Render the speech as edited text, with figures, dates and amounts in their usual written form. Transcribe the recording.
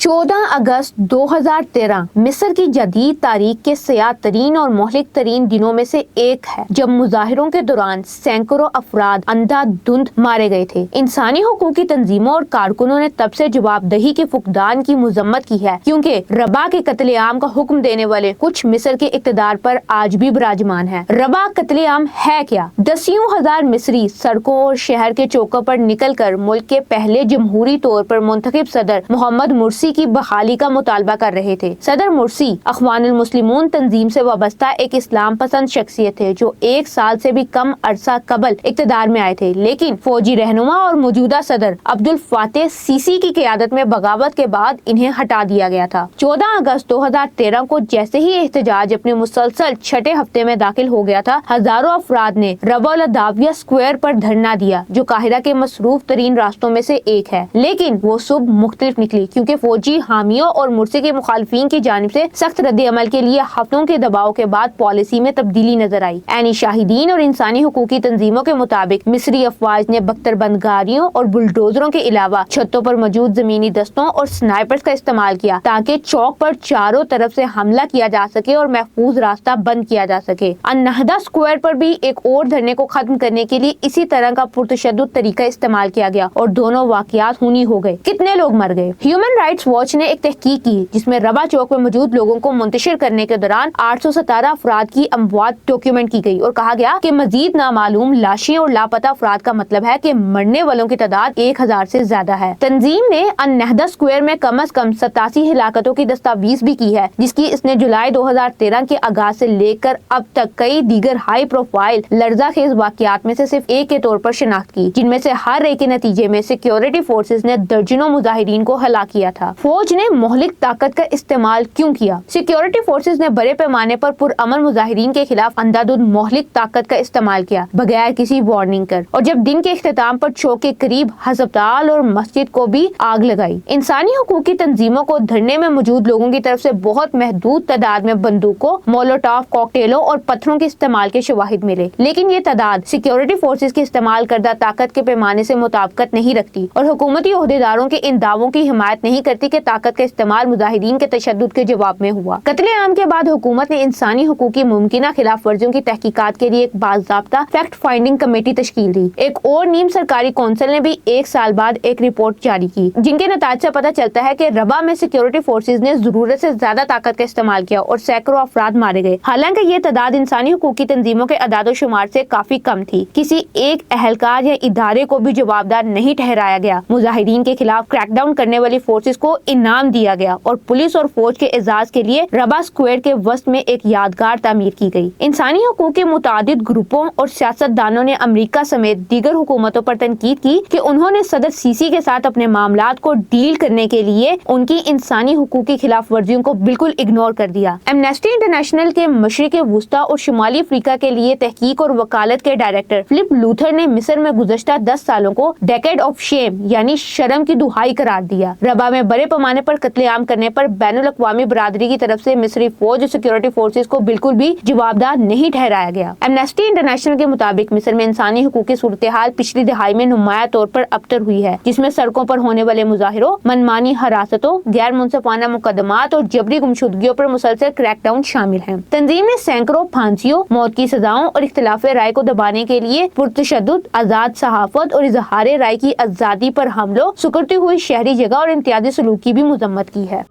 14 اگست 2013 مصر کی جدید تاریخ کے سیاہ ترین اور مہلک ترین دنوں میں سے ایک ہے جب مظاہروں کے دوران سینکڑوں افراد اندھا دھند مارے گئے تھے۔ انسانی حقوق کی تنظیموں اور کارکنوں نے تب سے جواب دہی کے فقدان کی مذمت کی ہے، کیونکہ ربا کے قتل عام کا حکم دینے والے کچھ مصر کے اقتدار پر آج بھی براجمان ہے۔ ربا قتل عام ہے کیا؟ دسیوں ہزار مصری سڑکوں اور شہر کے چوکوں پر نکل کر ملک کے پہلے جمہوری طور پر منتخب صدر محمد مرسی کی بحالی کا مطالبہ کر رہے تھے۔ صدر مرسی اخوان المسلمون تنظیم سے وابستہ ایک اسلام پسند شخصیت تھے جو 1 سال سے بھی کم عرصہ قبل اقتدار میں آئے تھے، لیکن فوجی رہنما اور موجودہ صدر عبد الفاتح سیسی کی قیادت میں بغاوت کے بعد انہیں ہٹا دیا گیا تھا۔ 14 اگست 2013 کو جیسے ہی احتجاج اپنے مسلسل چھٹے ہفتے میں داخل ہو گیا تھا، ہزاروں افراد نے ربا العداویہ اسکوائر پر دھرنا دیا، جو قاہرہ کے مصروف ترین راستوں میں سے ایک ہے۔ لیکن وہ صبح مختلف نکلی، کیونکہ فوجی حامیوں اور مرسی کے مخالفین کی جانب سے سخت رد عمل کے لیے ہفتوں کے دباؤ کے بعد پالیسی میں تبدیلی نظر آئی۔ عینی شاہدین اور انسانی حقوقی تنظیموں کے مطابق مصری افواج نے بختر بند گاڑیوں اور بلڈوزروں کے علاوہ چھتوں پر موجود زمینی دستوں اور سنائپرز کا استعمال کیا تاکہ چوک پر چاروں طرف سے حملہ کیا جا سکے اور محفوظ راستہ بند کیا جا سکے۔ النہدہ اسکوائر پر بھی ایک اور دھرنے کو ختم کرنے کے لیے اسی طرح کا پرتشدد طریقہ استعمال کیا گیا اور دونوں واقعات خونی ہو گئے۔ کتنے لوگ مر گئے؟ ہیومن رائٹس واچ نے ایک تحقیق کی جس میں ربا چوک میں موجود لوگوں کو منتشر کرنے کے دوران 817 افراد کی اموات ڈاکیومنٹ کی گئی اور کہا گیا کہ مزید نامعلوم لاشیں اور لاپتہ افراد کا مطلب ہے کہ مرنے والوں کی تعداد 1000 سے زیادہ ہے۔ تنظیم نے النہدہ اسکوائر میں کم از کم 87 ہلاکتوں کی دستاویز بھی کی ہے، جس کی اس نے جولائی 2013 کے آغاز سے لے کر اب تک کئی دیگر ہائی پروفائل لرزہ خیز واقعات میں سے صرف ایک کے طور پر شناخت کی، جن میں سے ہر ایک کے نتیجے میں سیکیورٹی فورسز نے درجنوں مظاہرین کو ہلاک کیا تھا۔ فوج نے مہلک طاقت کا استعمال کیوں کیا؟ سیکیورٹی فورسز نے بڑے پیمانے پر پرامن مظاہرین کے خلاف اندھا دھند مہلک طاقت کا استعمال کیا، بغیر کسی وارننگ کر، اور جب دن کے اختتام پر چوک کے قریب ہسپتال اور مسجد کو بھی آگ لگائی۔ انسانی حقوق کی تنظیموں کو دھرنے میں موجود لوگوں کی طرف سے بہت محدود تعداد میں بندوقوں، مولوٹاف کاکٹیلوں اور پتھروں کے استعمال کے شواہد ملے، لیکن یہ تعداد سیکیورٹی فورسز کے استعمال کردہ طاقت کے پیمانے سے مطابقت نہیں رکھتی اور حکومتی عہدیداروں کے ان دعووں کی حمایت نہیں کرتی کہ طاقت کا استعمال مظاہرین کے تشدد کے جواب میں ہوا۔ قتل عام کے بعد حکومت نے انسانی حقوق کی ممکنہ خلاف ورزیوں کی تحقیقات کے لیے ایک باضابطہ فیکٹ فائنڈنگ کمیٹی تشکیل دی۔ ایک اور نیم سرکاری کونسل نے بھی 1 سال بعد ایک رپورٹ جاری کی، جن کے نتائج سے پتہ چلتا ہے کہ ربا میں سیکیورٹی فورسز نے ضرورت سے زیادہ طاقت کا استعمال کیا اور سینکڑوں افراد مارے گئے، حالانکہ یہ تعداد انسانی حقوق کی تنظیموں کے اعداد و شمار سے کافی کم تھی۔ کسی ایک اہلکار یا ادارے کو بھی جوابدار نہیں ٹھہرایا گیا۔ مظاہرین کے خلاف کریک ڈاؤن کرنے والی فورسز کو انعام دیا گیا اور پولیس اور فوج کے اعزاز کے لیے ربا اسکوائر کے وسط میں ایک یادگار تعمیر کی گئی۔ انسانی حقوق کے متعدد گروپوں اور سیاست دانوں نے امریکہ سمیت دیگر حکومتوں پر تنقید کی کہ انہوں نے صدر سیسی کے ساتھ اپنے معاملات کو ڈیل کرنے کے لیے ان کی انسانی حقوق کی خلاف ورزیوں کو بالکل اگنور کر دیا۔ ایمنسٹی انٹرنیشنل کے مشرق وسطی اور شمالی افریقہ کے لیے تحقیق اور وکالت کے ڈائریکٹر فلپ لوتھر نے مصر میں گزشتہ 10 سالوں کو ڈیکیڈ آف شیم یعنی شرم کی دہائی قرار دیا۔ ربا میں بڑے پیمانے پر قتل عام کرنے پر بین الاقوامی برادری کی طرف سے مصری فوج اور سیکیورٹی فورسز کو بالکل بھی جوابدار نہیں ٹھہرایا گیا۔ ایمنسٹی انٹرنیشنل کے مطابق مصر میں انسانی حقوق کی صورتحال پچھلی دہائی میں نمایاں طور پر ابتر ہوئی ہے، جس میں سڑکوں پر ہونے والے مظاہروں، منمانی حراستوں، غیر منصفانہ مقدمات اور جبری گمشدگیوں پر مسلسل کریک ڈاؤن شامل ہیں۔ تنظیم نے سینکڑوں پھانسیوں، موت کی سزاؤں اور اختلاف رائے کو دبانے کے لیے پرتشدد، آزاد صحافت اور اظہار رائے کی آزادی پر حملوں، سکڑتی ہوئی شہری جگہ اور امتیازی سلوک کی بھی مذمت کی ہے۔